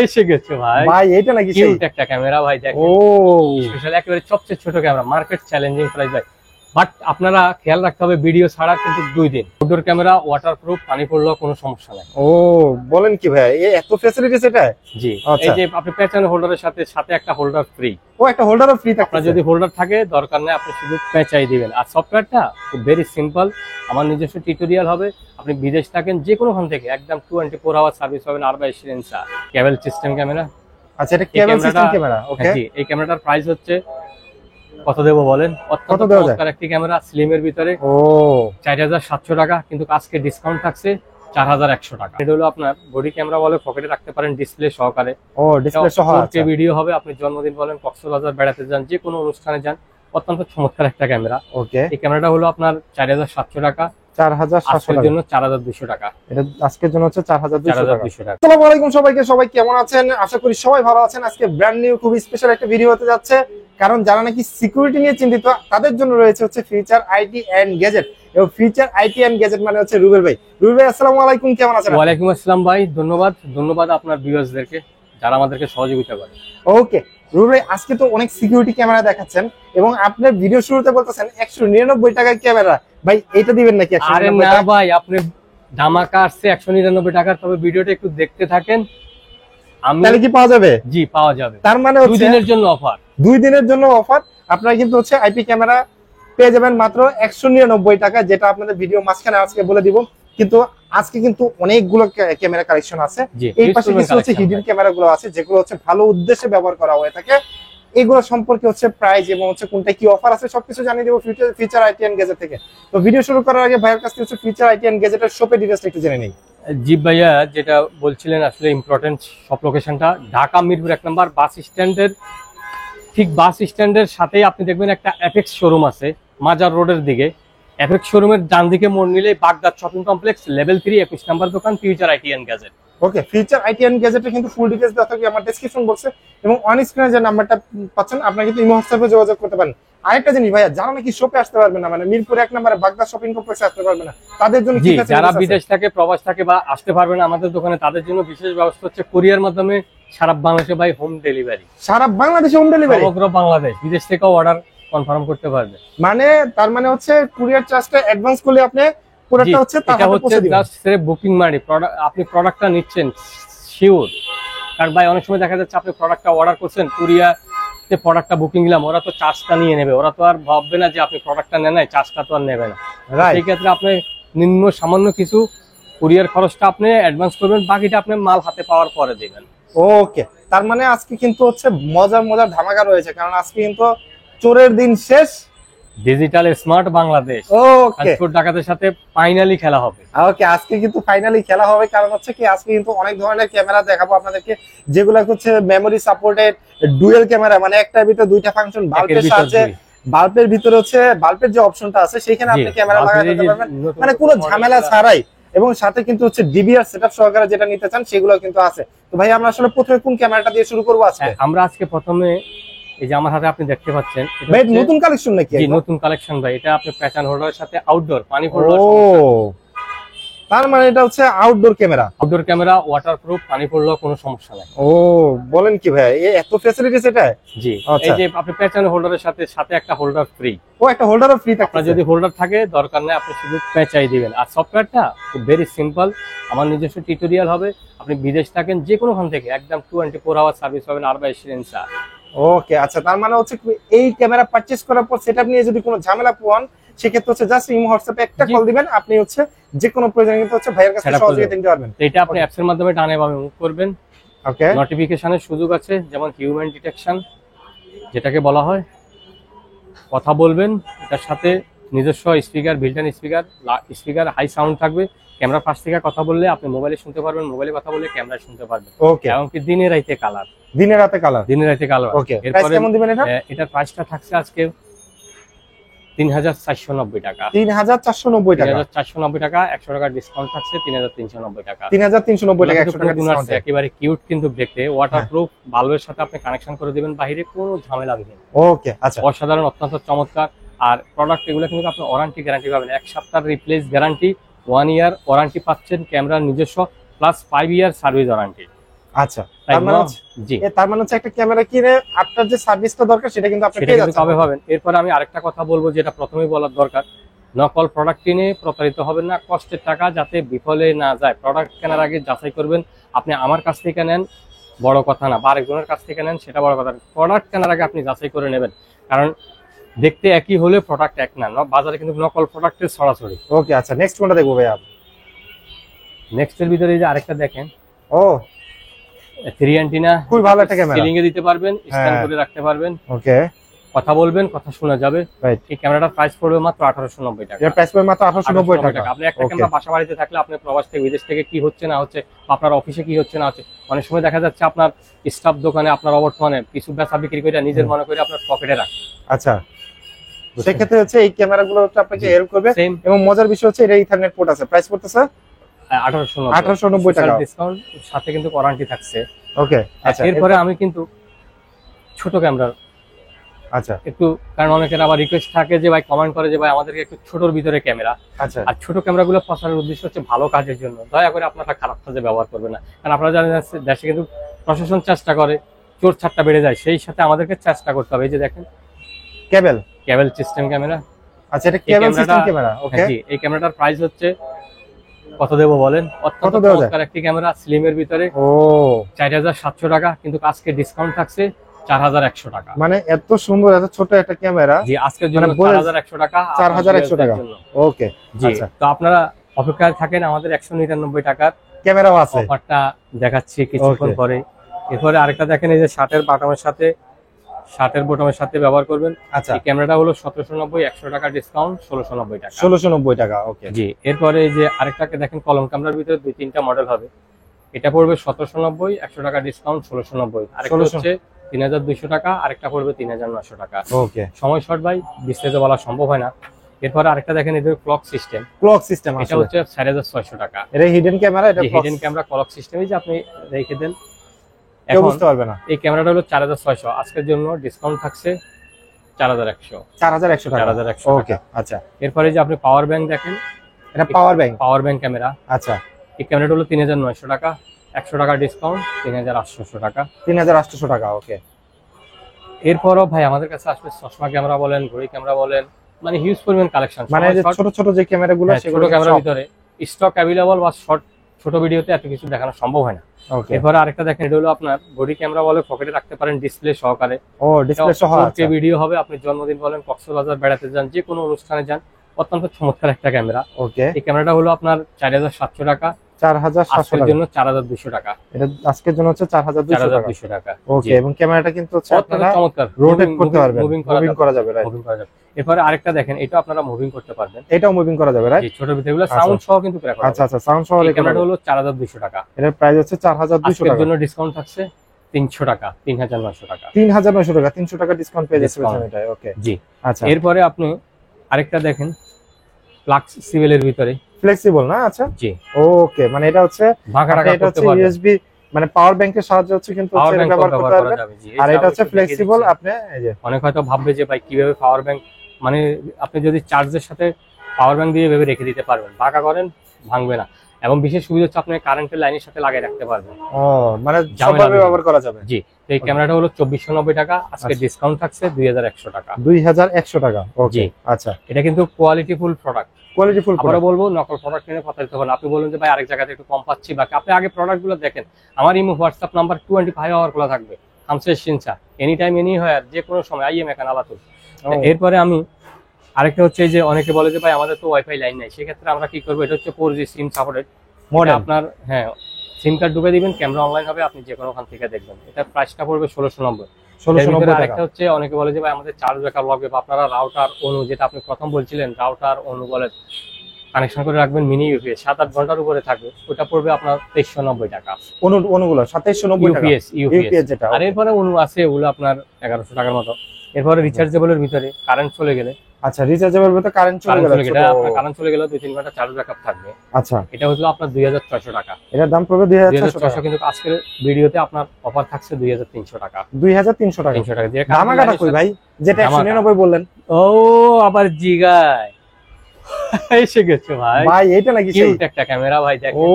এসে গেছে ভাই। ভাই এটা নাকি কিউট একটা ক্যামেরা ভাই, দেখেন। ও স্পেশাল একেবারে সবচেয়ে ছোট ক্যামেরা, মার্কেট চ্যালেঞ্জিং প্রাইস ভাই। বাট আপনারা খেয়াল রাখতে হবে ভিডিও ছাড়া কিন্তু 2 দিন। আউটডোর ক্যামেরা ওয়াটারপ্রুফ, পানি পড়লেও কোনো সমস্যা নাই। ও বলেন কি ভাই, এত ফ্যাসিলিটিস এটা? জি, আচ্ছা। এই যে আপনি পেছনে হোল্ডারের সাথে সাথে একটা হোল্ডার ফ্রি। ও একটা হোল্ডারও ফ্রি থাকে? আপনার যদি হোল্ডার থাকে দরকার নেই, আপনি শুধু পেঁচাই দিবেন। আর সফটওয়্যারটা খুব ভেরি সিম্পল, আমার নিজস্ব টিউটোরিয়াল হবে। আপনি বিদেশ থাকেন যে কোনোখান থেকে একদম 24 আওয়ার সার্ভিস পাবেন। 8x লেন্স কেবল সিস্টেম ক্যামেরা। আচ্ছা, এটা কেবল সিস্টেম ক্যামেরা। ওকে, জি, এই ক্যামেরাটার প্রাইস হচ্ছে কত দেবো বলেন? অত্যন্ত চমৎকার একটি ক্যামেরা, স্লিমের ভিতরে। ও 4700 টাকা, কিন্তু আজকে ডিসকাউন্ট থাকছে 4100 টাকা। এটা হলো আপনার বডি ক্যামেরা, বলে পকেটে রাখতে পারেন ডিসপ্লে সহকারে। ও ডিসপ্লে সহ আছে। ভিডিও হবে, আপনি জন্মদিন বলেন, কক্সবাজার বেড়াতে যান, যে কোনো অনুষ্ঠানে যান, অত্যন্ত চমৎকার একটা ক্যামেরা। ওকে, এই ক্যামেরাটা হলো আপনার 4700 টাকা, 4700 টাকার জন্য 4200 টাকা। এটা আজকের জন্য হচ্ছে 4200 টাকা। 4200 টাকা। আসসালামু আলাইকুম সবাইকে, সবাই কেমন আছেন? আশা করি সবাই ভালো আছেন। আজকে ব্র্যান্ড নিউ খুবই স্পেশাল একটা ভিডিও হতে যাচ্ছে, কারণ যারা নাকি সিকিউরিটি নিয়ে চিন্তিত তাদের জন্য রয়েছে হচ্ছে ফিউচার আইটি এন্ড গ্যাজেট। এবং ফিউচার আইটি এন্ড গ্যাজেট মানে হচ্ছে রুবেল ভাই। রুবেল ভাই আসসালামু আলাইকুম, কেমন আছেন? ওয়ালাইকুম আসসালাম ভাই, ধন্যবাদ আপনার ভিউয়ার্সদেরকে যারা আমাদেরকে সহযোগিতা করে। ওকে রুবেল ভাই, আজকে তো অনেক সিকিউরিটি ক্যামেরা দেখাচ্ছেন এবং আপনার ভিডিও শুরুতে বলতেছেন 199 টাকার ক্যামেরা। ভাই এটা দিবেন নাকি? আরে না ভাই, আপনি ধামাকা আসছে 199 টাকার, তবে ভিডিওটা একটু দেখতে থাকেন। তাহলে কি পাওয়া যাবে? জি, পাওয়া যাবে। তার মানে 2 দিনের জন্য অফার। 2 দিনের জন্য অফার। আপনারা কিন্তু হচ্ছে আইপি ক্যামেরা পেয়ে যাবেন মাত্র 199 টাকা, যেটা আপনাদের ভিডিও মাঝখানে আজকে বলে দিব। কিন্তু আজকে কিন্তু অনেকগুলো ক্যামেরা কালেকশন আছে। এই পাশে কিছু হচ্ছে হিডেন ক্যামেরা গুলো আছে, যেগুলো হচ্ছে ভালো উদ্দেশ্যে ব্যবহার করা হয়ে থাকে। এগুলো সম্পর্কে হচ্ছে প্রাইস এবং হচ্ছে কোনটা কি অফার আছে সবকিছু জানিয়ে দেবো ফিউচার আইটি এন্ড গ্যাজেট থেকে। তো ভিডিও শুরু করার আগে ভাইয়ের কাছ থেকে হচ্ছে ফিউচার আইটি এন্ড গ্যাজেটের শপের ডিটেইলস একটু জেনে নেই। জি ভাইয়া, যেটা বলছিলেন আসলে ইম্পর্টেন্ট শপ লোকেশনটা ঢাকা মিরপুর 1 নম্বর বাস স্ট্যান্ডের ঠিক বাস স্ট্যান্ডের সাথেই আপনি দেখবেন একটা অ্যাপেক্স শোরুম আছে মাজার রোডের দিকে। অ্যাপেক্স শোরুমের ডান দিকে মোড় নিলে বাগদাদ শপিং কমপ্লেক্স লেভেল 3 21 নম্বর দোকান, future IT and gadget. Okay, future IT and গ্যাজেটে কিন্তু ফুল ডিটেইলস দেওয়া থাকবে আমার ডেসক্রিপশন বক্সে, এবং অন স্ক্রিনে যে নাম্বারটা পাচ্ছেন আপনারা কিন্তু ইমো হোয়াটসঅ্যাপে যোগাযোগ করতে পারেন। আরেকটা জিনিস ভাইয়া, যারা নাকি শপে আসতে পারবে না, মানে মিরপুর 1 নম্বরে বাগদাদ শপিং কমপ্লেক্সে আসতে পারবে না, তাদের জন্য কি আছে? যারা বিদেশ থাকে, প্রবাস থাকে বা আসতে পারবে না আমাদের দোকানে, তাদের জন্য বিশেষ ব্যবস্থা হচ্ছে কুরিয়ার মাধ্যমে সারা বাংলাদেশে ভাই হোম ডেলিভারি। সারা বাংলাদেশে হোম ডেলিভারি? সমগ্র বাংলাদেশ, বিদেশ থেকেও অর্ডার কনফার্ম করতে পারবে। মানে তার মানে হচ্ছে কুরিয়ার চার্জটা অ্যাডভান্স করলে আপনি পুরোটা হচ্ছে এটা হচ্ছে জাস্ট বুকিং মানি। আপনি প্রোডাক্টটা নিচ্ছেন শিওর। কারণ ভাই অনেক সময় দেখা যাচ্ছে আপনি প্রোডাক্টটা অর্ডার করছেন, কুরিয়ারে প্রোডাক্টটা বুকিং দিলাম, ওরা তো চার্জটা নিয়ে নেবে, ওরা তো আর ভাববে না যে আপনি প্রোডাক্টটা নেন নাই, চার্জটা তো আর নেবে না। সেই ক্ষেত্রে আপনি নিম্ন সামান্য কিছু কুরিয়ার খরচটা আপনি অ্যাডভান্স করবেন, বাকিটা আপনি মাল হাতে পাওয়ার পরে দিবেন। ওকে, তার মানে আজকে কিন্তু হচ্ছে মজার মজার ধামাকা রয়েছে, কারণ আজকে কিন্তু চোরের দিন শেষ, ডিজিটাল স্মার্ট বাংলাদেশ। ওকে, ঢাকাদের সাথে ফাইনালি খেলা হবে। ওকে, আজকে কিন্তু ফাইনালি খেলা হবে, কারণ হচ্ছে কি আজকে কিন্তু অনেক ধরনের ক্যামেরা দেখাবো আপনাদেরকে, যেগুলো হচ্ছে মেমোরি সাপোর্টেড ডুয়াল ক্যামেরা, মানে একটার ভিতরে দুইটা ফাংশন, বাল্বের সাহায্যে, বাল্বের ভিতরে হচ্ছে বাল্বের যে অপশনটা আছে সেখানে আপনি ক্যামেরা লাগাতে পারবেন, মানে কোনো ঝামেলা ছাড়াই। এবং সাথে কিন্তু হচ্ছে ডিবিআর সেটআপ সহকারে যেটা নিতে চান সেগুলো কিন্তু আছে। তো ভাই আমরা আসলে প্রথমে কোন ক্যামেরাটা দিয়ে শুরু করব আজকে? আমরা আজকে প্রথমে এই যে আমার হাতে আপনি দেখতে পাচ্ছেন, ভাই নতুন কালেকশন নাকি? জি, নতুন কালেকশন ভাই। এটা আপনি প্যাটার্ন হোল্ডারের সাথে আউটডোর পানি পড়লো। ও তার মানে এটা হচ্ছে outdoor camera. Outdoor camera waterproof, পানি পড়লেও কোনো সমস্যা নাই। ও বলেন কি ভাই, এত ফ্যাসিলিটিস এটা? জি, এই যে আপনি প্যাটার্ন হোল্ডারের সাথে একটা হোল্ডার ফ্রি। ও একটা হোল্ডারও ফ্রি থাকে? আপনার যদি হোল্ডার থাকে দরকার নেই, আপনি শুধু পেঁচাই দিবেন। আর সফটওয়্যারটা খুব ভেরি সিম্পল, আমার নিজস্ব টিউটোরিয়াল হবে। আপনি বিদেশ থাকেন যে কোনোখান থেকে একদম 24 আওয়ার সার্ভিস পাবেন। 8x lens. ওকে, আচ্ছা, তার মানে হচ্ছে এই ক্যামেরা পারচেজ করার পর সেটআপ নিয়ে যদি কোনো ঝামেলা পান, সেক্ষেত্রে হচ্ছে জাস্ট ইমো হোয়াটসঅ্যাপে একটা কল দিবেন, আপনি হচ্ছে যে কোনো প্রয়োজনে কিন্তু হচ্ছে ভাইয়ের কাছে সহযোগিতা নিতে পারবেন। এটা আপনি অ্যাপস এর মাধ্যমে ডানে বামে মুভ করবেন। ওকে, নোটিফিকেশনের সুযোগ আছে, যেমন হিউম্যান ডিটেকশন যেটাকে বলা হয়। কথা বলবেন, এটার সাথে নিজস্ব speaker, built in speaker high sound থাকবে। ক্যামেরা পাশ থেকে কথা বললে আপনি মোবাইলে শুনতে পারবেন, মোবাইলে কথা বললে ক্যামেরায় শুনতে পারবেন। ওকে, এমনকি দিনে রাতে কালার। দিনে রাতে কালার? দিনে রাতে কালার। ওকে, প্রাইস কেমন দিবেন এটা? এটার প্রাইসটা থাকছে আজকে 3490 টাকা। 3490 টাকা? 3490 টাকা, 100 টাকা ডিসকাউন্ট থাকছে 3390 টাকা। 3390 টাকা, 100 টাকা ডিসকাউন্ট। একেবারে কিউট কিন্তু দেখতে, ওয়াটারপ্রুফ, বাল্বের সাথে আপনি কানেকশন করে দিবেন, বাইরে কোনো ঝামেলা নেই। ওকে, আচ্ছা, অসাধারণ, অত্যন্ত চমৎকার। আর প্রোডাক্ট এগুলো কিন্তু আপনি ওয়ারেন্টি গ্যারান্টি পাবেন, 1 সপ্তাহ রিপ্লেস গ্যারান্টি, 1 ইয়ার ওয়ারেন্টি পাচ্ছেন ক্যামেরার নিজস্ব, প্লাস 5 ইয়ার সার্ভিস ওয়ারেন্টি। আচ্ছা, তার মানে জি তার মানে হচ্ছে একটা ক্যামেরা কিনে আপনার যে সার্ভিসটা দরকার সেটা কিন্তু আপনি পেয়ে যাচ্ছেন। কবে পাবেন। এরপরে আমি আরেকটা কথা বলবো, যেটা প্রথমেই বলার দরকার, নকল প্রোডাক্ট কিনে প্রতারিত হবেন না। কষ্টের টাকা যাতে বিফলে না যায়, প্রোডাক্ট কেনার আগে যাচাই করবেন। আপনি আমার কাছ থেকে নেন বড় কথা না, বা আরেকজনের কাছ থেকে নেন সেটা বড় কথা। প্রোডাক্ট কেনার আগে আপনি যাচাই করে নেবেন, কারণ দেখতে একই হলে প্রোডাক্ট এক না। বাজারে কিন্তু নকল প্রোডাক্টের ছড়াছড়ি। ওকে, আচ্ছা নেক্সট কোনটা দেখবো ভাইয়া? নেক্সট এর ভিতরে যে আরেকটা দেখেন, ও 3 অ্যান্টেনা, খুবই ভালো একটা ক্যামেরা। সিলিং এ দিতে পারবেন, স্ক্যান করে রাখতে পারবেন। ওকে, কথা বলবেন, কথা শোনা যাবে। রাইট। এই ক্যামেরাটার প্রাইস পড়বে মাত্র 1890 টাকা। এর প্রাইস পড়বে মাত্র 1890 টাকা। আপনি একটা ক্যামেরা বাসা বাড়িতে থাকলে, আপনি প্রবাস থেকে বিদেশ থেকে কি হচ্ছে না হচ্ছে, আপনার অফিসে কি হচ্ছে না হচ্ছে, অনেক সময় দেখা যাচ্ছে আপনার স্টাফ দোকানে আপনার অবর্তমানে কিছু বেচা বিক্রি করে নিজের মনে করে আপনার পকেটে রাখে। আচ্ছা, সেক্ষেত্রে হচ্ছে এই ক্যামেরাগুলো হচ্ছে আপনাকে হেল্প করবে। সেম। এবং মজার বিষয় হচ্ছে এটা ইথারনেট পোর্ট আছে। প্রাইস পড়তেছে 1890 টাকা। ডিসকাউন্ট সাথে কিন্তু ওয়ারেন্টি থাকছে। ওকে, আচ্ছা এরপরে আমি কিন্তু ছোট ক্যামেরা, আচ্ছা একটু, কারণ অনেকের আবার রিকোয়েস্ট থাকে যে ভাই, কমেন্ট করে যে ভাই আমাদেরকে একটু ছোটর ভিতরে ক্যামেরা। আচ্ছা, আর ছোট ক্যামেরাগুলো প্রচারের উদ্দেশ্য হচ্ছে ভালো কাজের জন্য। দয়া করে আপনারা খারাপ কাজে ব্যবহার করবেন না, কারণ আপনারা জানেন দেশে কিন্তু প্রশাসন চেষ্টা করে, চোর ছাট্টা বেড়ে যায়, সেই সাথে আমাদেরকে চেষ্টা করতে হবে। এই যে দেখেন, কেবল সিস্টেম ক্যামেরা। আচ্ছা, এটা কেবল সিস্টেম ক্যামেরা। ওকে, জি, এই ক্যামেরাটার প্রাইস হচ্ছে কত দেবো বলেন? অত্যন্ত চমৎকার একটি ক্যামেরা, স্লিমের ভিতরে। ও 4700 টাকা, কিন্তু আজকে ডিসকাউন্ট থাকছে 4100 টাকা। মানে এত সুন্দর এত ছোট একটা ক্যামেরা, জি, আজকের জন্য 4100 টাকা। 4100 টাকা। ওকে, জি, তো আপনারা অপেক্ষায় থাকেন, আমাদের 199 টাকার ক্যামেরাও আছে। অফারটা দেখাচ্ছি কিছুক্ষণ পরে। এরপরে আরেকটা দেখেন, এই যে শার্টের বোতামের সাথে ব্যবহার করবেন। আচ্ছা, এই ক্যামেরাটা হলো 1790, 100 টাকা ডিসকাউন্ট 1690 টাকা। 1690 টাকা। ওকে, জি, এরপরে এই যে আরেকটাকে দেখেন, কলম ক্যামেরার ভিতরে 2-3টা মডেল হবে। এটা পড়বে 1790, 100 টাকা ডিসকাউন্ট 1690। আরেকটা হচ্ছে 3200 টাকা, আরেকটা পড়বে 3900 টাকা। ওকে, সময় শর্ট ভাই, বিস্তারিত বলা সম্ভব হয় না। এরপরে আরেকটা দেখেন, এদের ক্লক সিস্টেম। এটা হচ্ছে 4600 টাকা। এটা হিডেন ক্যামেরা, এটা হিডেন ক্যামেরা ক্লক সিস্টেম, এই যে আপনি রেখে দেন, কেউ বুঝতে পারবে না। এই ক্যামেরাটা হলো 4600, আজকের জন্য ডিসকাউন্ট থাকছে 4100 টাকা। 4100 ওকে, আচ্ছা। এরপরে যে আপনি পাওয়ার ব্যাংক দেখেন, এটা পাওয়ার ব্যাংক ক্যামেরা। আচ্ছা, এই ক্যামেরাটা হলো 3900 টাকা, 100 টাকা ডিসকাউন্ট 3800 টাকা। 3800 টাকা। ওকে, এরপরও ভাই আমাদের কাছে আসলে চশমা ক্যামেরা বলেন, ঘড়ি ক্যামেরা বলেন, মানে হিউজ পরিমাণ কালেকশন। মানে ছোট ছোট যে ক্যামেরাগুলো, সেগুলো ক্যামেরার ভিতরে স্টক অ্যাভেলেবল, বা ছোট ভিডিওতে এত কিছু দেখানো সম্ভব হয় না। এরপরে আরেকটা দেখেন, এটা হলো আপনার বডি ক্যামেরা বলে, পকেটে রাখতে পারেন ডিসপ্লে সহকারে। ও ডিসপ্লে সহ আছে। ভিডিও হবে, আপনি জন্মদিন বলেন, কক্সবাজার বেড়াতে যান, যে কোনো অনুষ্ঠানে যান, অত্যন্ত চমৎকার একটা ক্যামেরা। ওকে, এই ক্যামেরাটা হলো আপনার 4700 টাকা, 4700 টাকা জন্য 4200 টাকা। এটা আজকের জন্য হচ্ছে 4200 টাকা। ওকে, এবং ক্যামেরাটা কিন্তু হচ্ছে আপনারা চমৎকার রোটেট করতে পারবেন, মুভিং করা যাবে। এরপরে আরেকটা দেখেন, এটা আপনারা মুভিং করতে পারবেন, এটাও মুভিং করা যাবে, রাইট? ছোট ভিডিওগুলো সাউন্ড সহ কিন্তু প্লে করা। আচ্ছা, সাউন্ড সহ। এই ক্যামেরাটা হলো 4200 টাকা। এটার প্রাইস হচ্ছে 4200 টাকা। এর জন্য ডিসকাউন্ট থাকছে 300 টাকা, 3900 টাকা। 3900 টাকা, 300 টাকা ডিসকাউন্ট পেয়ে যাচ্ছেন এটা। ওকে, জি, আচ্ছা। এরপরে আপনি আরেকটা দেখেন, ফ্লেক্সিবল এর ভিতরে, ফ্লেক্সিবল না? আচ্ছা, জি। ওকে, মানে এটা হচ্ছে এটা হচ্ছে ইউএসবি, মানে পাওয়ার ব্যাংকের সাহায্যে হচ্ছে কিন্তু ব্যবহার করতে পারবেন। আর এটা হচ্ছে ফ্লেক্সিবল। আপনি এই যে অনেক হয়তো ভাববে যে ভাই কিভাবে পাওয়ার ব্যাংক, মানে আপনি যদি চার্জের সাথে পাওয়ার ব্যাংক দিয়ে ভেবে রেখে দিতে পারবেন, বাঁকা করেন ভাঙবে না। এবং বিশেষ সুবিধা হচ্ছে আপনি কারেন্টের লাইনের সাথে লাগিয়ে রাখতে পারবেন। ও মানে সবভাবে ব্যবহার করা যাবে। জি, এই ক্যামেরাটা হলো 2490 টাকা, আজকে ডিসকাউন্ট থাকছে 2100 টাকা। 2100 টাকা। ওকে, আচ্ছা। এটা কিন্তু কোয়ালিটিফুল প্রোডাক্ট। আমরা বলবো নকল প্রোডাক্ট কিনে প্রতারিত হবেন। আপনি বলুন যে ভাই আরেক জায়গাতে একটু কম পাচ্ছি, বা আপনি আগে প্রোডাক্টগুলো দেখেন। আমার ইমো হোয়াটসঅ্যাপ নাম্বার 25 আওয়ার খোলা থাকবে, হামসের সিনসা, এনি টাইম এনি হয়, যে কোনো সময় আইএম এখানে আলাতুল। এরপরে আমি আরেকটা হচ্ছে যে অনেকে বলে যে ভাই আমাদের তো ওয়াইফাই লাইন নাই, সেক্ষেত্রে আমরা কি করবো? এটা হচ্ছে 4G সিম সাপোর্টেড মডেল। আপনার সিম কার্ড ঢুকে দিবেন, ক্যামেরা অনলাইন হবে, আপনি যে কোনো ওখান থেকে দেখবেন। এটার প্রাইসটা পড়বে 1690 টাকা। আরেকটা হচ্ছে অনেকে বলে যে ভাই আমাদের চার্জ ব্যাকআপ লাগবে, বা আপনারা রাউটার অনু, যেটা আপনি প্রথম বলছিলেন, রাউটার অনু বলে কানেকশন করে রাখবেন, মিনি ইউপিএস 7-8 ঘন্টার উপরে থাকবে, ওটা পড়বে আপনার 2390 টাকা। অনুগুলো 2790 টাকা ইউপিএস যেটা। আর এরপরে অনু আছে, ওগুলো আপনার 1100 টাকার মতো। এরপরে রিচার্জেবলের ভিতরে কারেন্ট চলে গেলে, আচ্ছা, রিচার্জেবল বলতে কারেন্ট চলে গেলে, এটা আপনার কারেন্ট চলে গেলে 2-3 ঘন্টা চার্জ ব্যাকআপ থাকবে। আচ্ছা, এটা হলো আপনার 2600 টাকা। এটার দাম পড়বে 2600 কিন্তু আজকের ভিডিওতে আপনার অফার থাকছে 2300 টাকা। 2300 টাকা। 300 টাকা দিয়ে ধামাকাটা কই ভাই, যেটা 199 বললেন? ও আবার জিগায় এসে গেছে ভাই। ভাই এটা নাকি সেই একটা ক্যামেরা ভাই, দেখেন। ও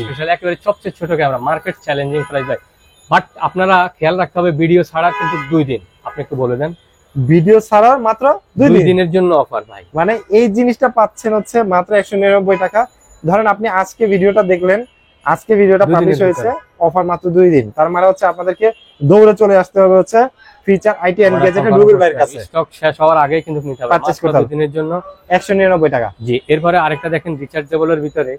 স্পেশাল, একেবারে সবচেয়ে ছোট ক্যামেরা, মার্কেট চ্যালেঞ্জিং প্রাইস ভাই। বাট আপনারা খেয়াল রাখতে হবে ভিডিও ছাড়া কিন্তু 2 দিন। আপনি একটু বলে দেন। ভিডিও ছাড়ার মাত্র 2 দিনের জন্য অফার ভাই। মানে এই জিনিসটা পাচ্ছেন হচ্ছে মাত্র 199 টাকা। ধরেন আপনি আজকে ভিডিওটা দেখলেন, আজকে ভিডিওটা 2 পাবলিশ দিনের হয়েছে, অফার মাত্র 2 দিন। তার মানে হচ্ছে আপনাদেরকে দৌড়ে চলে আসতে হবে হচ্ছে ফিচার আইটি এন্ড গ্যাজেটের রুবেল ভাইয়ের কাছে। স্টক শেষ হওয়ার আগেই কিন্তু নিতে হবে পারচেজ করতে হবে 2 দিনের জন্য 199 টাকা। জি। এরপরে আরেকটা দেখেন রিচার্জেবলের ভিতরে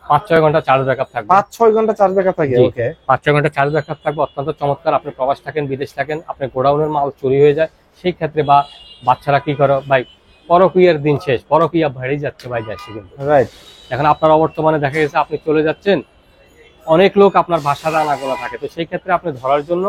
5-6 ঘন্টা চার্জ ব্যাকআপ থাকবে। 5-6 ঘন্টা চার্জ ব্যাকআপ থাকে। জি। ওকে, 5-6 ঘন্টা চার্জ ব্যাকআপ থাকবে, অত্যন্ত চমৎকার। আপনি প্রবাস থাকেন, বিদেশ থাকেন, আপনার গোডাউনের মাল চুরি হয়ে যায়, সেই ক্ষেত্রে বা বাচ্চারা কি করে ভাই, পরকীয়ার দিন শেষ, পরকীয়া বেড়েই যাচ্ছে ভাই দেশে কিন্তু। রাইট। এখন আপনার অবর্তমানে দেখা গেছে আপনি চলে যাচ্ছেন, অনেক লোক আপনার বাসার আনাগোনা থাকে, তো সেই ক্ষেত্রে আপনি ধরার জন্য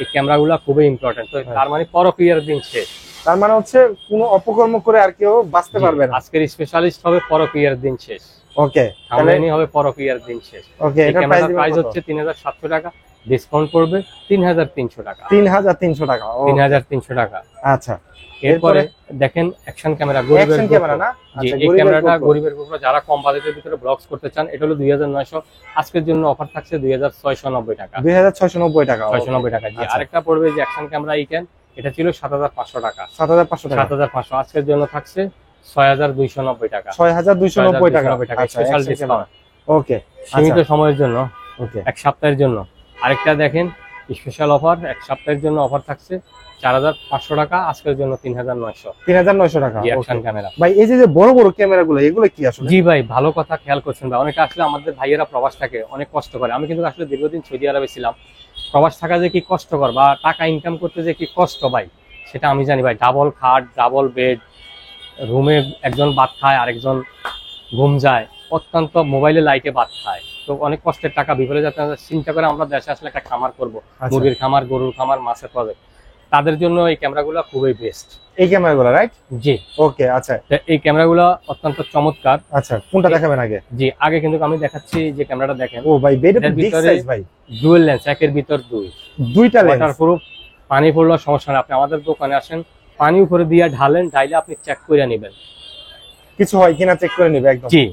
এই ক্যামেরাগুলো খুবই ইম্পর্টেন্ট। তো তার মানে পরকীয়ার দিন শেষ। তার মানে হচ্ছে কোনো অপকর্ম করে আর কেউ বাঁচতে পারবে না। আজকের স্পেশালিস্ট হবে পরকীয়ার দিন শেষ। ওকে, সামনে হবে পরকীয়ার দিন শেষ। ওকে, এই এটা ক্যামেরার প্রাইস হচ্ছে 3700 টাকা, ডিসকাউন্ট করবে 3300 টাকা। 3300 টাকা। 3300 টাকা। আচ্ছা, এরপরে দেখেন অ্যাকশন ক্যামেরা, অ্যাকশন ক্যামেরা না? জি, আচ্ছা, এই ক্যামেরাটা গরিবের গোপরা যারা কম বাজেটের ভিতরে ব্লগস করতে চান, এটা হলো 2900। আজকের জন্য অফার থাকছে 2690 টাকা। 2690 টাকা। 690 টাকা। জি। আচ্ছা। আরেকটা পড়বে যে অ্যাকশন ক্যামেরা ইকেন, এটা ছিল 7500 টাকা। 7500 টাকা। 7500 আজকের জন্য থাকছে 6290 টাকা। 6290 টাকা। আচ্ছা, স্পেশাল action ডিসকাউন্ট camera। ওকে, সীমিত সময়ের জন্য, ওকে, এক সপ্তাহের জন্য। আরেকটা দেখেন স্পেশাল অফার, এক সপ্তাহের জন্য অফার থাকছে 4500 টাকা, আজকের জন্য 3900। 3900 টাকা। জি, অ্যাকশন ক্যামেরা। ভাই এই যে বড় বড় ক্যামেরাগুলো, এগুলো কি আসলে? জি ভাই, ভালো কথা খেয়াল করছেন ভাই। অনেকে আসলে আমাদের ভাইয়েরা প্রবাস থাকে, অনেক কষ্ট করে। আমি কিন্তু আসলে দীর্ঘদিন সৌদি আরবে ছিলাম। প্রবাস থাকা যে কি কষ্টকর বা টাকা ইনকাম করতে যে কি কষ্ট ভাই, সেটা আমি জানি ভাই। ডাবল খাট, ডাবল বেড, রুমে একজন ভাত খায়, আরেকজন ঘুম যায়, অত্যন্ত মোবাইলে লাইটে ভাত খায়। তো অনেক কষ্টের টাকা বিফলে যাতে চিন্তা করে আমরা দেশে আসলে একটা খামার করব, মুরগির খামার, গরুর খামার, মাছের প্রজেক্ট, তাদের জন্য এই ক্যামেরাগুলো খুবই বেস্ট। এই ক্যামেরাগুলো, রাইট? জি। ওকে, আচ্ছা, তো এই ক্যামেরাগুলো অত্যন্ত চমৎকার। আচ্ছা, কোনটা দেখাবেন আগে? জি, আগে কিন্তু আমি দেখাচ্ছি যে ক্যামেরাটা দেখেন। ও ভাই, বেড এটার বিগ ভিতরে সাইজ ভাই। ডুয়াল লেন্স, একের ভিতর দুইটা লেন্স। ওয়াটারপ্রুফ, পানি পড়লেও সমস্যা নেই। আপনি আমাদের দোকানে আসেন, পানি উপরে দিয়ে ঢালেন, ঢাইলে আপনি চেক করে নেবেন কিছু হয় কিনা চেক করে নিবে একদম। জি।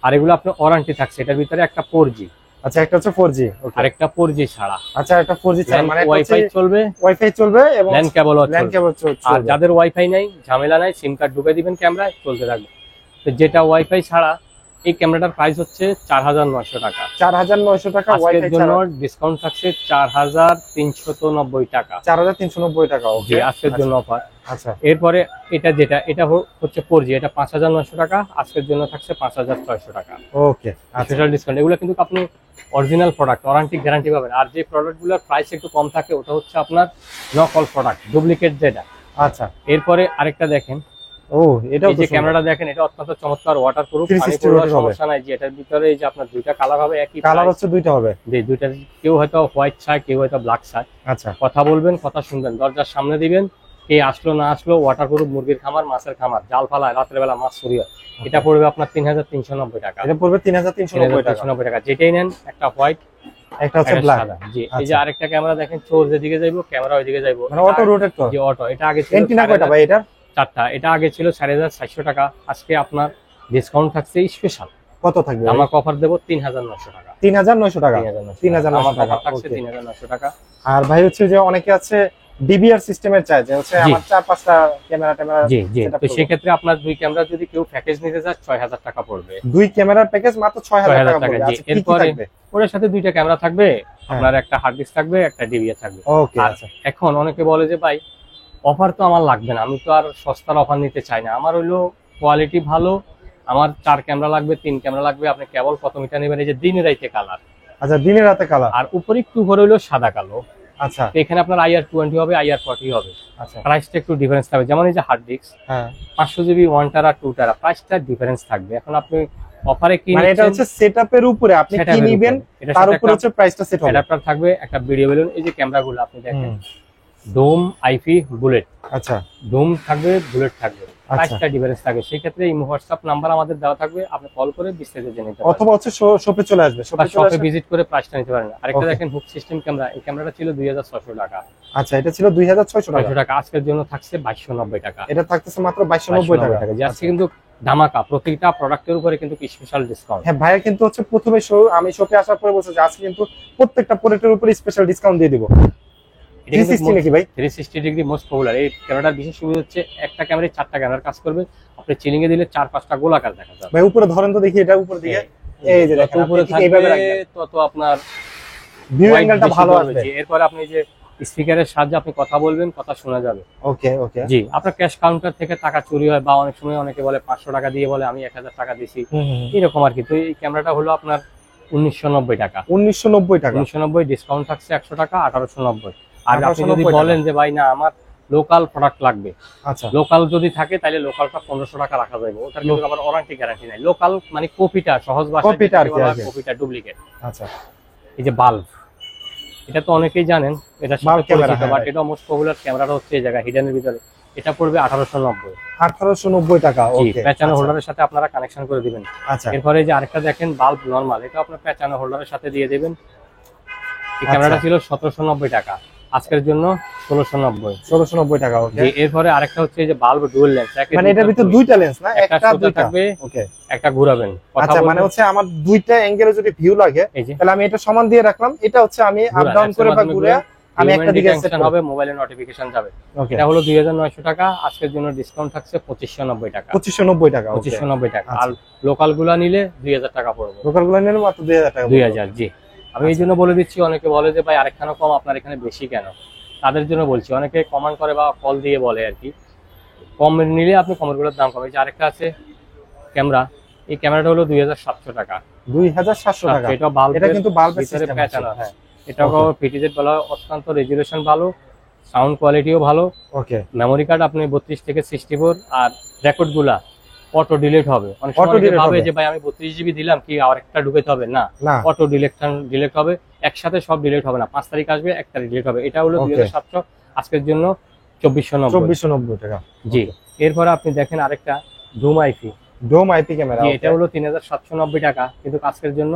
আর এগুলো আপনার ওয়ারেন্টি থাকছে। এটার ভিতরে একটা 4G, আচ্ছা, একটা হচ্ছে 4G, ওকে, আর একটা 4G ছাড়া। আচ্ছা, একটা 4G ছাড়া, মানে ওয়াইফাই চলবে, ওয়াইফাই চলবে এবং ল্যান্ড কেবল ল্যান্ড কেবল চলবে। আর যাদের ওয়াইফাই নাই, ঝামেলা নাই, সিম কার্ড ঢুকে দিবেন, ক্যামেরায় চলতে থাকবে। তো যেটা ওয়াইফাই ছাড়া, এই ক্যামেরাটার প্রাইস হচ্ছে 4900 টাকা। 4900 টাকা আজকের ওয়াইফাই জন্য ছাড়া। ডিসকাউন্ট থাকছে 4390 টাকা। 4390 টাকা। জি, ওকে, আজকের জন্য অফার। আচ্ছা, এরপরে এটা হচ্ছে 4G, এটা 5900 টাকা, আজকের জন্য থাকছে 5600 টাকা। ওকে, আচ্ছা, স্পেশাল ডিসকাউন্ট। এগুলো কিন্তু আপনি অরিজিনাল প্রোডাক্ট, ওয়ারেন্টি গ্যারান্টি পাবেন। আর যে প্রোডাক্টগুলোর প্রাইস একটু কম থাকে, ওটা হচ্ছে আপনার নকল প্রোডাক্ট, ডুপ্লিকেট যেটা। আচ্ছা, এরপরে আরেকটা দেখেন, ও এটাও এই যে ক্যামেরাটা দেখেন, এটা অত্যন্ত চমৎকার, ওয়াটারপ্রুফ, 360 পানি হবে। সমস্যা নাই। যে এটার ভিতরে এই যে আপনার দুইটা কালার হবে, একই কালার price। হচ্ছে দুইটা হবে। যে দুইটা, কেউ হয়তো হোয়াইট চায়, কেউ হয়তো ব্ল্যাক চায়। আচ্ছা, কথা বলবেন, কথা শুনবেন, দরজার সামনে দিবেন, কে আসলো না আসলো, ওয়াটারপ্রুফ, মুরগির খামার, মাছের খামার, জাল ফালায়, রাতের বেলা মাছ চুরি হয়, এটা পড়বে আপনার 3390 টাকা। এটা পড়বে 3390 টাকা। 3390 টাকা। যেটাই নেন, একটা হোয়াইট, একটা হচ্ছে একটা ব্ল্যাক। সাদা। জি। এই যে আচ্ছা। আরেকটা ক্যামেরা দেখেন, চোর যেদিকে যাইবো, ক্যামেরা ওইদিকে যাইবো, মানে অটো রোটেট তো। জি, অটো। এটা আগে ছিল এন্টিনা কয়টা ভাই এটা? 4টা। এটা আগে ছিল 4400 টাকা, আজকে আপনার ডিসকাউন্ট থাকছে স্পেশাল। কত থাকবে? আমরা অফার দেব 3900 টাকা। 3900 টাকা। 3900 আমার টাকা offer থাকছে okay। 3900 টাকা। আর ভাই হচ্ছে যে অনেকে আছে ডিবিআর সিস্টেমের চাই, যে হচ্ছে জি। আমার 4-5টা ক্যামেরা জি জি। setup তো করবো। সেই ক্ষেত্রে আপনার দুই ক্যামেরা যদি কেউ প্যাকেজ নিতে চায়, 6000 টাকা পড়বে। দুই ক্যামেরার প্যাকেজ মাত্র 6000 টাকা 6000 টাকা। পড়বে। জি। আচ্ছা, কি কি এরপরে থাকবে? ওর সাথে দুইটা ক্যামেরা থাকবে, হ্যাঁ। আপনার একটা হার্ড ডিস্ক থাকবে, একটা ডিভিআর থাকবে। ওকে, আর আচ্ছা, এখন অনেকে বলে যে ভাই অফার তো আমার লাগবে না, আমি তো আর সস্তার অফার নিতে চাই না, আমার হইলো কোয়ালিটি ভালো, আমার 4 ক্যামেরা লাগবে, 3 ক্যামেরা লাগবে, আপনি কেবল কত মিটার নেবেন? এই যে দিন রাইতে কালার, আচ্ছা, দিনে রাতে কালার, আর উপরে একটু ঘরে হইলো সাদা কালো। আচ্ছা, তো এখানে আপনার IR20 হবে, IR40 হবে, আচ্ছা, প্রাইসটা একটু ডিফারেন্স থাকবে। যেমন এই যে হার্ড ডিস্ক হ্যাঁ, 500 জিবি 1 টেরা 2 টেরা, প্রাইসটা ডিফারেন্স থাকবে। এখন আপনি অফারে কি মানে এটা হচ্ছে সেটআপের উপরে আপনি কি নেবেন তার উপরে হচ্ছে প্রাইসটা সেট হবে। অ্যাডাপ্টার থাকবে, একটা ভিডিও বেলুন। এই যে ক্যামেরাগুলো আপনি দেখেন, হুম, ডোম, আইপি, বুলেট, আচ্ছা, ডোম থাকবে, বুলেট থাকবে, প্রাইসটা ডিফারেন্স থাকবে। সেই ক্ষেত্রে এই হোয়াটসঅ্যাপ নাম্বার আমাদের দেওয়া থাকবে, আপনি কল করে বিস্তারিত জেনে নিতে পারবেন, অথবা হচ্ছে শপে চলে আসবে, শপে চলে শপে আসবে। ভিজিট করে প্রাইসটা নিতে পারেন। আরেকটা Okay। দেখেন হুক সিস্টেম ক্যামেরা, এই ক্যামেরাটা ছিল 2600 টাকা, আচ্ছা, এটা ছিল 2600 টাকা, 600 টাকা, আজকের জন্য থাকছে 2290 টাকা। এটা থাকতেছে মাত্র 2290 টাকা। যে আজকে কিন্তু ধামাকা, প্রতিটা প্রোডাক্টের উপরে কিন্তু স্পেশাল ডিসকাউন্ট। হ্যাঁ ভাইয়া কিন্তু হচ্ছে প্রথমে আমি শপে আসার পরে বলছে যে আজকে কিন্তু প্রত্যেকটা প্রোডাক্টের উপরে স্পেশাল ডিসকাউন্ট দিয়ে দিব। এটা কিন্তু 360 নাকি ভাই? 360 ডিগ্রি মোস্ট পপুলার। এই ক্যামেরাটার বিশেষ সুবিধা হচ্ছে একটা ক্যামেরায় 4টা ক্যামেরার কাজ করবে। আপনি চিলিং এ দিলে 4-5টা গোলাকার দেখা যাবে। ভাই উপরে ধরেন তো দেখি, এটা উপর দিকে এই যে দেখেন, উপরে থাকবে তত আপনার ভিউ অ্যাঙ্গেলটা ভালো আসবে। এরপর আপনি যে স্পিকারের সাহায্যে আপনি কথা বলবেন, কথা শোনা যাবে। ওকে ওকে জি, আপনার ক্যাশ কাউন্টার থেকে টাকা চুরি হয় বা অনেক সময় অনেকে বলে 500 টাকা দিয়ে বলে আমি 1000 টাকা দিছি, এরকম আর কি। তো এই ক্যামেরাটা হলো আপনার 1990 টাকা। 1990 টাকা, 1990 ডিসকাউন্ট থাকছে 100 টাকা, 1890। আর আপনি যদি 1890 বলেন যে ভাই না আমার লোকাল প্রোডাক্ট লাগবে, আচ্ছা লোকাল যদি থাকে তাহলে লোকালটা 1500 টাকা রাখা যাবে। ওটার কিন্তু আবার ওয়ারেন্টি গ্যারান্টি নাই। লোকাল মানে কপিটা, সহজ ভাষায় কপিটা আর কি, কপিটা ডুপ্লিকেট। আচ্ছা এই যে বাল্ব, এটা তো অনেকেই জানেন, এটা সাথে পরিচিত, বাট এটা মোস্ট পপুলার ক্যামেরাটা হচ্ছে এই জায়গা হিডেনের ভিতরে। এটা পড়বে 1890। 1890 টাকা, জি, ওকে। পেঁচানো হোল্ডারের সাথে আপনারা কানেকশন করে দিবেন। আচ্ছা এরপরে যে আরেকটা দেখেন বাল্ব নরমাল, এটা আপনার পেঁচানো হোল্ডারের সাথে দিয়ে দিবেন। এই ক্যামেরাটা ছিল 1790 টাকা, আজকের জন্য 1690। 1690 টাকা, ওকে। জি, এরপরে আরেকটা হচ্ছে এই যে বাল্ব ডুয়াল লেন্স, মানে এটার ভিতর দুইটা লেন্স না, একটা দুইটা থাকবে, ওকে। একটা ঘোরাবেন। আচ্ছা মানে হচ্ছে আমার দুইটা অ্যাঙ্গেলে যদি ভিউ লাগে তাহলে আমি এটা সমান দিয়ে রাখলাম, এটা হচ্ছে আমি আপ ডাউন করে বা ঘুরে আমি একটা দিকে সেট হবে, মোবাইলে নোটিফিকেশন যাবে। ওকে, এটা হলো 2900 টাকা, আজকের জন্য ডিসকাউন্ট থাকছে 2590 টাকা। 2590 টাকা, 2590 টাকা। আর লোকাল গুলা নিলে 2000 টাকা পড়বে। লোকাল গুলো নিলে মাত্র 2000 টাকা। 2000, জি। আমি এই জন্য বলে দিচ্ছি, অনেকে বলে যে ভাই আরেকখানা কম, আপনার এখানে বেশি কেন? তাদের জন্য বলছি, অনেকে কমেন্ট করে বা কল দিয়ে বলে আর কি, কম নিলে আপনি কমের গুলোর দাম কমে। যে আরেকটা আছে ক্যামেরা, এই ক্যামেরাটা হলো 2700 টাকা। 2700 টাকা, এটা বাল্ব, এটা কিন্তু বাল্বের ভিতরে সিস্টেম পেঁচানো। হ্যাঁ, এটাও পিটিজেড বলা হয়। অত্যন্ত রেজুলেশন ভালো, সাউন্ড কোয়ালিটিও ভালো। ওকে, মেমোরি কার্ড আপনি 32 থেকে 64। আর রেকর্ড গুলা অটো ডিলিট হবে। অনেক সময় অনেকে ভাবে যে ভাই আমি 32 জিবি দিলাম কি আর একটা ঢুকাতে হবে, না, অটো ডিলিট হবে। একসাথে সব ডিলিট হবে না, 5 তারিখ আসবে 1 তারিখ ডিলিট হবে। এটা হলো 2700, আজকের জন্য 2490 টাকা। জি, এরপরে আপনি দেখেন আরেকটা ডোম আইপি, ডোম আইপি ক্যামেরা, এটা হলো 3790 টাকা, কিন্তু আজকের জন্য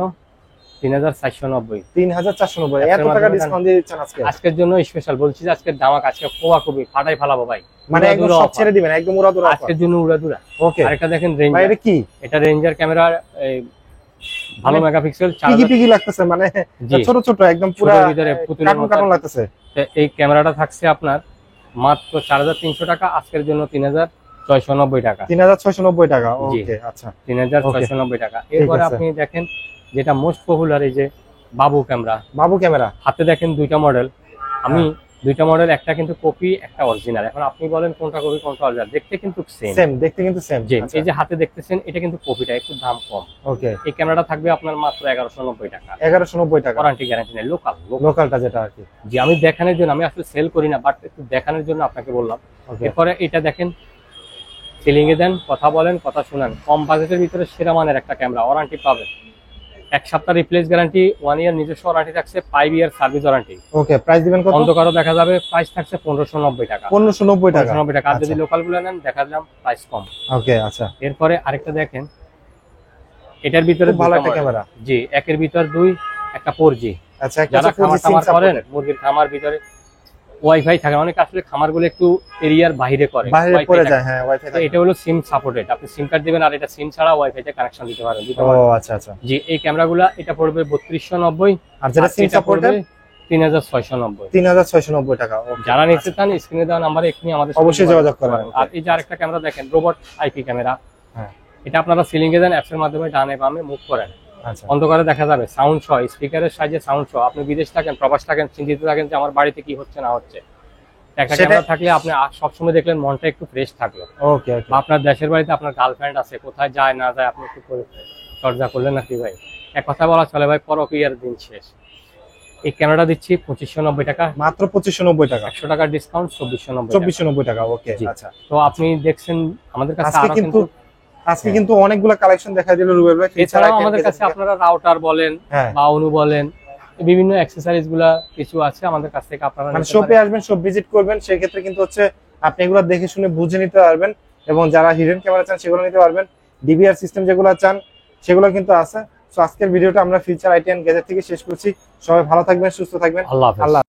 3490। 3490, এত টাকা ডিসকাউন্ট দিয়ে দিচ্ছেন আজকে? আজকের জন্য স্পেশাল বলছি যে আজকের দামাক, আজকে কোয়াকুবি ফাটাই ফেলাবো ভাই, মানে একদম সব ছেড়ে দিবেন, একদম উড়াদুরা আজকের জন্য উড়াদুরা। ওকে, আরেকটা দেখেন রেঞ্জার, ভাই এটা কি? এটা রেঞ্জার ক্যামেরা, ভালো মেগাপিক্সেল, কি লাগতেছে, মানে ছোট ছোট একদম পুরো ভিতরে পুতুলের মতো কার্টুন লাগতেছে। এই ক্যামেরাটা থাকছে আপনার মাত্র 4300 টাকা, আজকের জন্য 3690 টাকা। 3690 টাকা, ওকে, আচ্ছা 3690 টাকা। এরপরে আপনি দেখেন যেটা মোস্ট পপুলার, এই যে বাবু ক্যামেরা। বাবু ক্যামেরা হাতে দেখেন দুইটা মডেল, আমি দুইটা মডেল, একটা কিন্তু কপি, একটা অরিজিনাল। এখন আপনি বলেন কোনটা কপি কোনটা অরিজিনাল, দেখতে কিন্তু সেম, দেখতে কিন্তু সেম। এই যে হাতে দেখতেছেন এটা কিন্তু কপিটা, একটু দাম কম। ওকে, এই ক্যামেরাটা থাকবে আপনার মাত্র 1190 টাকা। 1190 টাকা, ওয়ারেন্টি গ্যারান্টি নেই। লোকালটা যেটা আর কি। জি, আমি দেখানোর জন্য, আমি আসলে সেল করি না, বাট একটু দেখানোর জন্য আপনাকে বললাম। এরপরে এটা দেখেন, সিলিং এ দেন, কথা বলেন, কথা শুনান, কম বাজেটের ভিতরে সেরা মানের একটা ক্যামেরা, ওয়ারেন্টি পাবেন। 1 সপ্তাহ রিপ্লেস গ্যারান্টি, 1 ইয়ার নিজস্ব ওয়ারেন্টি থাকছে, 5 ইয়ার সার্ভিস ওয়ারেন্টি। ওকে, প্রাইস দিবেন কত? অন্ধকারও দেখা যাবে, প্রাইস থাকছে 1590 টাকা। 1590 টাকা, 1590 টাকা। আর যদি লোকাল গুলো নেন দেখা দিলাম প্রাইস কম। ওকে, আচ্ছা। এরপরে আরেকটা দেখেন, এটার ভিতরে ভালো একটা ক্যামেরা। জি, একের ভিতর 2, একটা 4G। আচ্ছা, একটা যারা খামার করেন, মুরগির খামার ভিতরে ওয়াইফাই থাকে, অনেক আসলে খামারগুলো একটু এরিয়ার বাইরে করে, বাইরে পড়ে যায়। হ্যাঁ, ওয়াইফাই থাকে। এটা হলো সিম সাপোর্টেড, আপনি সিম কার্ড দিবেন আর এটা সিম ছাড়া ওয়াইফাইতে কানেকশন দিতে পারেন। ও আচ্ছা আচ্ছা। জি, এই ক্যামেরাগুলো এটা পড়বে 3290, আর যেটা সিম সাপোর্টেড 3690। 3690 টাকা। যারা নিতে চান স্ক্রিনে দেওয়া নম্বরে এখনি আমাদের সাথে অবশ্যই যোগাযোগ করবেন। আর এই যে আরেকটা ক্যামেরা দেখেন, রোবট আইপি ক্যামেরা। হ্যাঁ, এটা আপনারা সিলিং এ দেন, অ্যাপস এর মাধ্যমে ডানে বামে মুভ করেন, আচ্ছা, অন্ধকারে দেখা যাবে, সাউন্ড সহ, স্পিকারের সাহায্যে সাউন্ড সহ। আপনি বিদেশ থাকেন, প্রবাস থাকেন, চিন্তিত থাকেন যে আমার বাড়িতে কি হচ্ছে না হচ্ছে, একটা ক্যামেরা থাকলে আপনি সবসময় দেখলেন মনটা একটু ফ্রেশ থাকলো। ওকে, বা আপনার দেশের বাড়িতে আপনার গার্লফ্রেন্ড আছে, কোথায় যায় না যায় আপনি একটু চর্চা করলেন নাকি ভাই, এক কথা বলা চলে ভাই, পরকীয়ার দিন শেষ। এই ক্যামেরা দিচ্ছি 2590 টাকা, মাত্র 2590 টাকা। 100 টাকা ডিসকাউন্ট 2490। 2490 টাকা, ওকে, আচ্ছা। তো আপনি দেখছেন আমাদের কাছে আজকে কিন্তু অনেকগুলো কালেকশন দেখা দিল রুবেল ভাই। এছাড়াও আমাদের কাছে আপনারা রাউটার বলেন বা অনু বলেন, বিভিন্ন অ্যাকসেসরিজ গুলা কিছু আছে আমাদের কাছ থেকে, আপনারা মানে শপে আসবেন, শপ ভিজিট করবেন, সেই ক্ষেত্রে কিন্তু হচ্ছে আপনি এগুলো দেখে শুনে বুঝে নিতে পারবেন। এবং যারা হিডেন ক্যামেরা চান সেগুলো নিতে পারবেন, ডিভিআর সিস্টেম যেগুলো চান সেগুলো কিন্তু আছে। সো আজকের ভিডিওটা আমরা ফিউচার আইটি এন্ড গ্যাজেট থেকে শেষ করছি। সবাই ভালো থাকবেন, সুস্থ থাকবেন, আল্লাহ হাফেজ।